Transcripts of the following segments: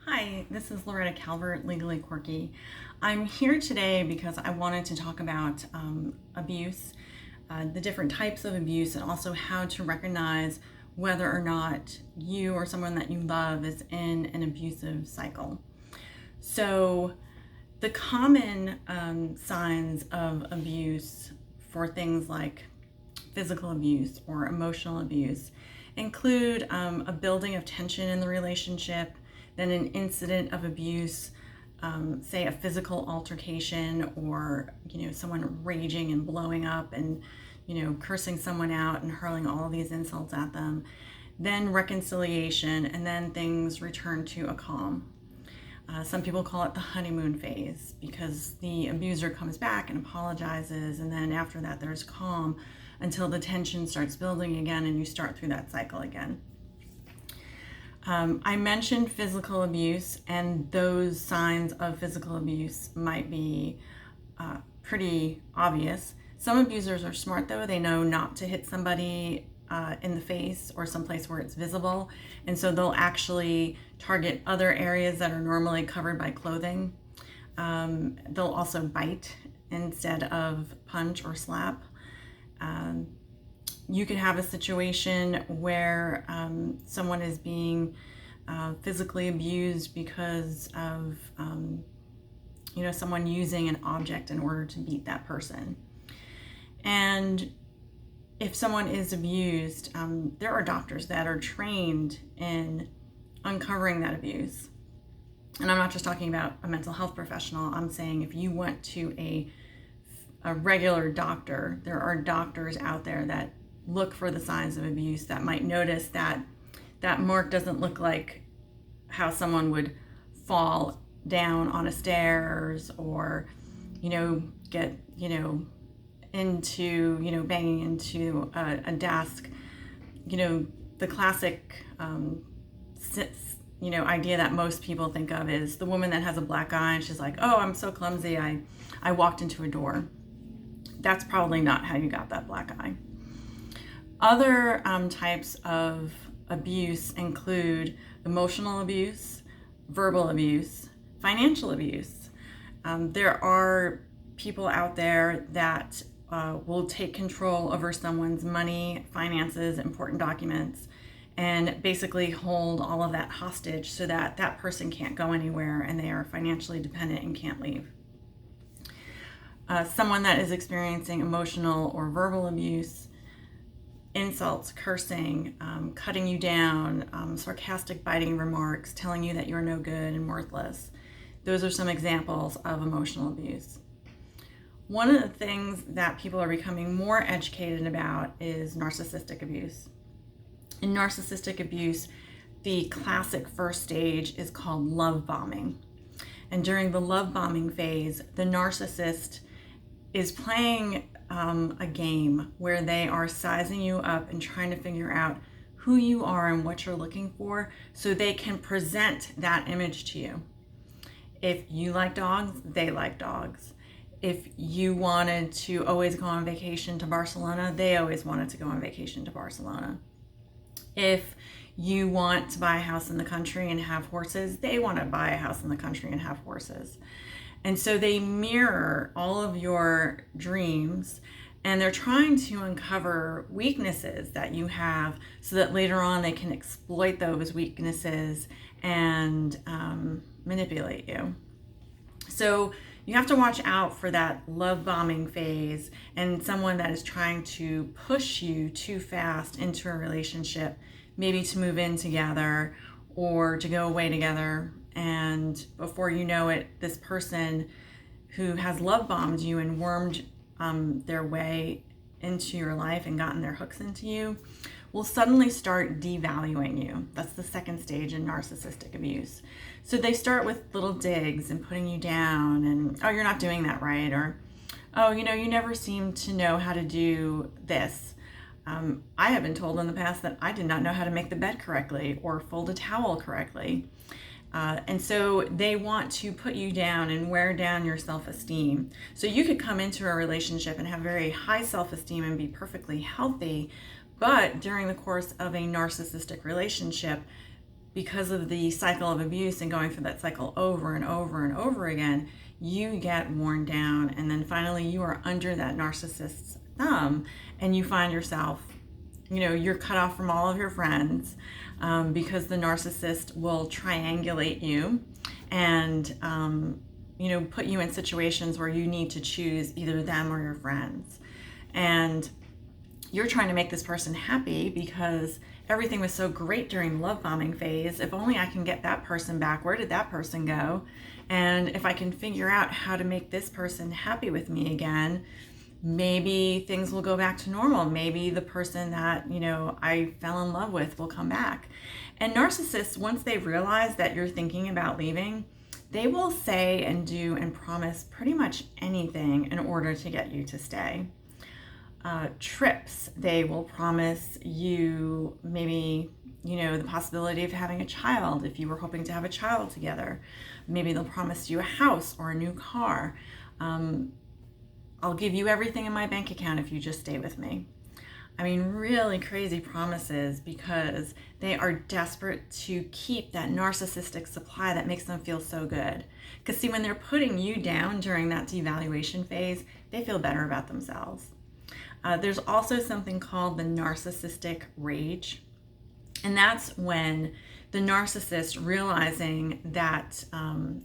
Hi, this is Loretta Calvert, Legally Quirky. I'm here today because I wanted to talk about abuse, the different types of abuse, and also how to recognize whether or not you or someone that you love is in an abusive cycle. So, the common signs of abuse for things like physical abuse or emotional abuse include a building of tension in the relationship, then an incident of abuse, say a physical altercation, or someone raging and blowing up and cursing someone out and hurling all of these insults at them, then reconciliation, and then things return to a calm. Some people call it the honeymoon phase because the abuser comes back and apologizes, and then after that there's calm until the tension starts building again and you start through that cycle again. I mentioned physical abuse, and those signs of physical abuse might be pretty obvious. Some abusers are smart though. They know not to hit somebody in the face or someplace where it's visible, and so they'll actually target other areas that are normally covered by clothing. They'll also bite instead of punch or slap. You could have a situation where someone is being physically abused because of someone using an object in order to beat that person. And if someone is abused, there are doctors that are trained in uncovering that abuse. And I'm not just talking about a mental health professional. I'm saying if you went to a regular doctor, there are doctors out there that look for the signs of abuse, that might notice that that mark doesn't look like how someone would fall down on a stairs or get into banging into a desk. The classic idea that most people think of is the woman that has a black eye and she's like, oh, I'm so clumsy, I walked into a door. That's probably not how you got that black eye. Other types of abuse include emotional abuse, verbal abuse, financial abuse. There are people out there that will take control over someone's money, finances, important documents, and basically hold all of that hostage so that that person can't go anywhere and they are financially dependent and can't leave. Someone that is experiencing emotional or verbal abuse, insults, cursing, cutting you down, sarcastic biting remarks, telling you that you're no good and worthless. Those are some examples of emotional abuse. One of the things that people are becoming more educated about is narcissistic abuse. In narcissistic abuse, the classic first stage is called love bombing. And during the love bombing phase, the narcissist is playing a game where they are sizing you up and trying to figure out who you are and what you're looking for so they can present that image to you. If you like dogs, they like dogs. If you wanted to always go on vacation to Barcelona, they always wanted to go on vacation to Barcelona. If you want to buy a house in the country and have horses, they want to buy a house in the country and have horses. And so they mirror all of your dreams, and they're trying to uncover weaknesses that you have so that later on they can exploit those weaknesses and manipulate you. So you have to watch out for that love bombing phase and someone that is trying to push you too fast into a relationship, maybe to move in together or to go away together. And before you know it, this person who has love bombed you and wormed their way into your life and gotten their hooks into you will suddenly start devaluing you. That's the second stage in narcissistic abuse. So they start with little digs and putting you down and, oh, you're not doing that right, or, oh, you never seem to know how to do this. I have been told in the past that I did not know how to make the bed correctly or fold a towel correctly. And so they want to put you down and wear down your self-esteem. So you could come into a relationship and have very high self-esteem and be perfectly healthy, but during the course of a narcissistic relationship, because of the cycle of abuse and going through that cycle over and over and over again, you get worn down, and then finally you are under that narcissist's thumb, and you find yourself, you're cut off from all of your friends, because the narcissist will triangulate you and put you in situations where you need to choose either them or your friends. And you're trying to make this person happy because everything was so great during the love bombing phase. If only I can get that person back. Where did that person go? And if I can figure out how to make this person happy with me again, maybe things will go back to normal. Maybe the person that, I fell in love with will come back. And narcissists, once they realize that you're thinking about leaving, they will say and do and promise pretty much anything in order to get you to stay. Trips, they will promise you maybe, the possibility of having a child if you were hoping to have a child together. Maybe they'll promise you a house or a new car. I'll give you everything in my bank account if you just stay with me. I mean, really crazy promises, because they are desperate to keep that narcissistic supply that makes them feel so good. Because see, when they're putting you down during that devaluation phase, they feel better about themselves. There's also something called the narcissistic rage. And that's when the narcissist, realizing that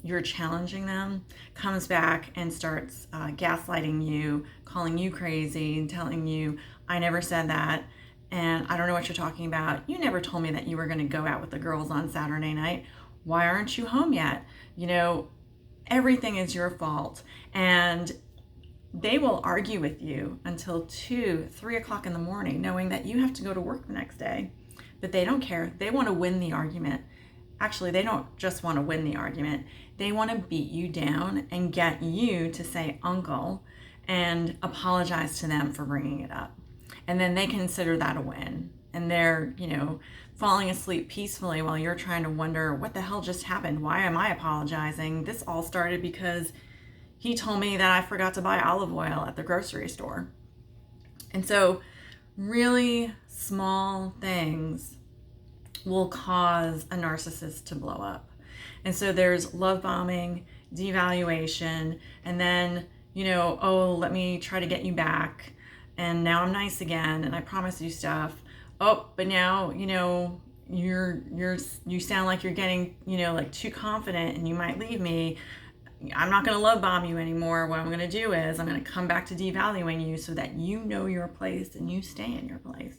you're challenging them, comes back and starts gaslighting you, calling you crazy, and telling you, I never said that, and I don't know what you're talking about. You never told me that you were going to go out with the girls on Saturday night. Why aren't you home yet? Everything is your fault. And they will argue with you until 2, 3 o'clock in the morning, knowing that you have to go to work the next day. But they don't care. They want to win the argument. Actually, they don't just want to win the argument. They want to beat you down and get you to say uncle and apologize to them for bringing it up. And then they consider that a win. And they're, falling asleep peacefully while you're trying to wonder, what the hell just happened? Why am I apologizing? This all started because he told me that I forgot to buy olive oil at the grocery store. And so really small things will cause a narcissist to blow up. And so there's love bombing, devaluation, and then, let me try to get you back. And now I'm nice again, and I promise you stuff. Oh, but now, you sound like you're getting, like too confident and you might leave me. I'm not going to love bomb you anymore. What I'm going to do is I'm going to come back to devaluing you so that you know your place and you stay in your place.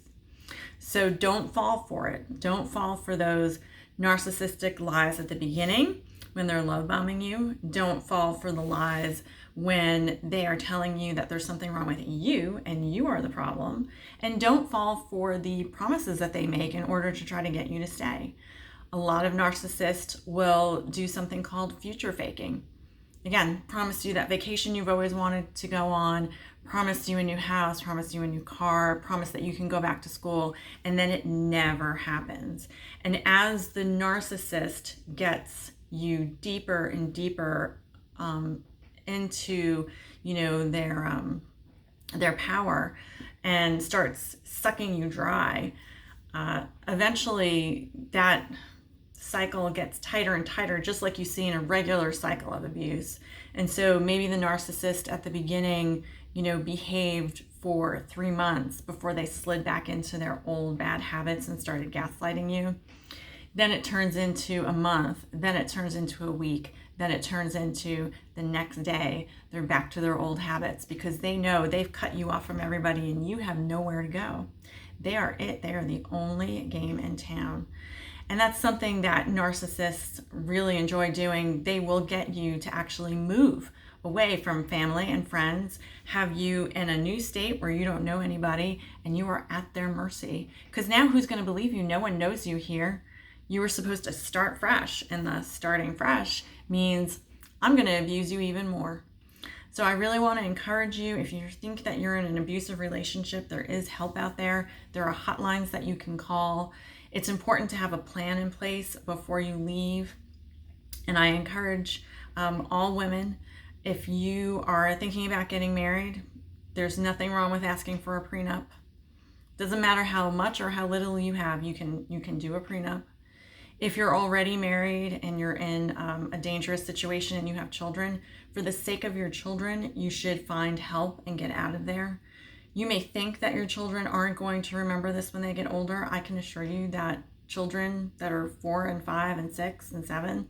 So don't fall for it. Don't fall for those narcissistic lies at the beginning when they're love bombing you. Don't fall for the lies when they are telling you that there's something wrong with you and you are the problem. And don't fall for the promises that they make in order to try to get you to stay. A lot of narcissists will do something called future faking. Again, promise you that vacation you've always wanted to go on, promise you a new house, promise you a new car, promise that you can go back to school, and then it never happens. And as the narcissist gets you deeper and deeper into, their power and starts sucking you dry, eventually that cycle gets tighter and tighter, just like you see in a regular cycle of abuse. And so maybe the narcissist at the beginning, behaved for 3 months before they slid back into their old bad habits and started gaslighting you. Then it turns into a month, then it turns into a week, then it turns into the next day they're back to their old habits, because they know they've cut you off from everybody and you have nowhere to go. They are it. They are the only game in town. And that's something that narcissists really enjoy doing. They will get you to actually move away from family and friends, have you in a new state where you don't know anybody and you are at their mercy. Because now who's going to believe you? No one knows you here. You were supposed to start fresh, and the starting fresh means I'm going to abuse you even more. So I really want to encourage you, if you think that you're in an abusive relationship, there is help out there. There are hotlines that you can call. It's important to have a plan in place before you leave. And I encourage all women, if you are thinking about getting married, there's nothing wrong with asking for a prenup. Doesn't matter how much or how little you have, you can do a prenup. If you're already married and you're in a dangerous situation and you have children, for the sake of your children, you should find help and get out of there. You may think that your children aren't going to remember this when they get older. I can assure you that children that are 4 and 5 and 6 and 7,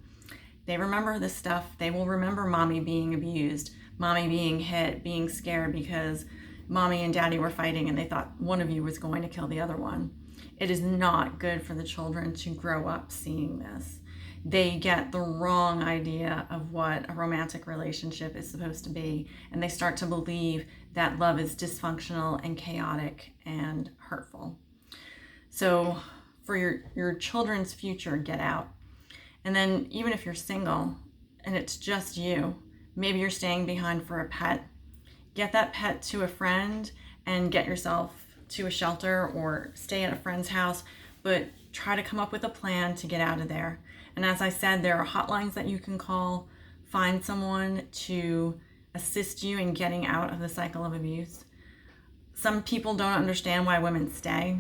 they remember this stuff. They will remember mommy being abused, mommy being hit, being scared because mommy and daddy were fighting and they thought one of you was going to kill the other one. It is not good for the children to grow up seeing this. They get the wrong idea of what a romantic relationship is supposed to be, and they start to believe that love is dysfunctional and chaotic and hurtful. So for your children's future, get out. And then even if you're single and it's just you, maybe you're staying behind for a pet, get that pet to a friend and get yourself to a shelter or stay at a friend's house, but try to come up with a plan to get out of there. And as I said, there are hotlines that you can call. Find someone to assist you in getting out of the cycle of abuse. Some people don't understand why women stay.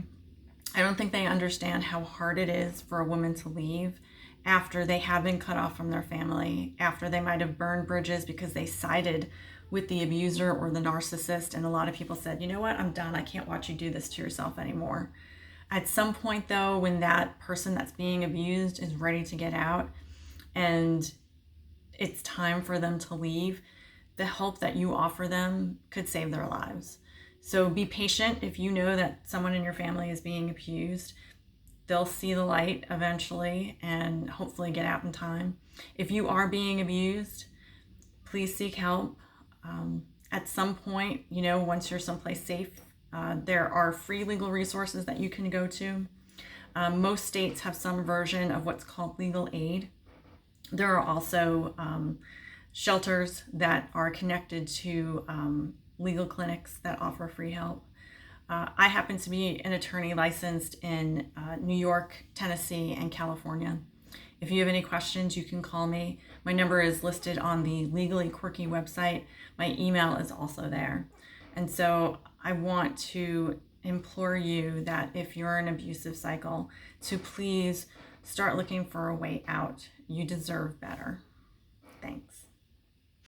I don't think they understand how hard it is for a woman to leave after they have been cut off from their family, after they might have burned bridges because they sided with the abuser or the narcissist. And a lot of people said, you know what, I'm done. I can't watch you do this to yourself anymore. At some point, though, when that person that's being abused is ready to get out and it's time for them to leave, the help that you offer them could save their lives. So be patient. If you know that someone in your family is being abused, they'll see the light eventually and hopefully get out in time. If you are being abused, please seek help. At some point, once you're someplace safe, there are free legal resources that you can go to. Most states have some version of what's called legal aid. There are also shelters that are connected to legal clinics that offer free help. I happen to be an attorney licensed in New York, Tennessee, and California. If you have any questions, you can call me. My number is listed on the Legally Quirky website. My email is also there. And so I want to implore you that if you're in an abusive cycle, to please start looking for a way out. You deserve better. Thanks.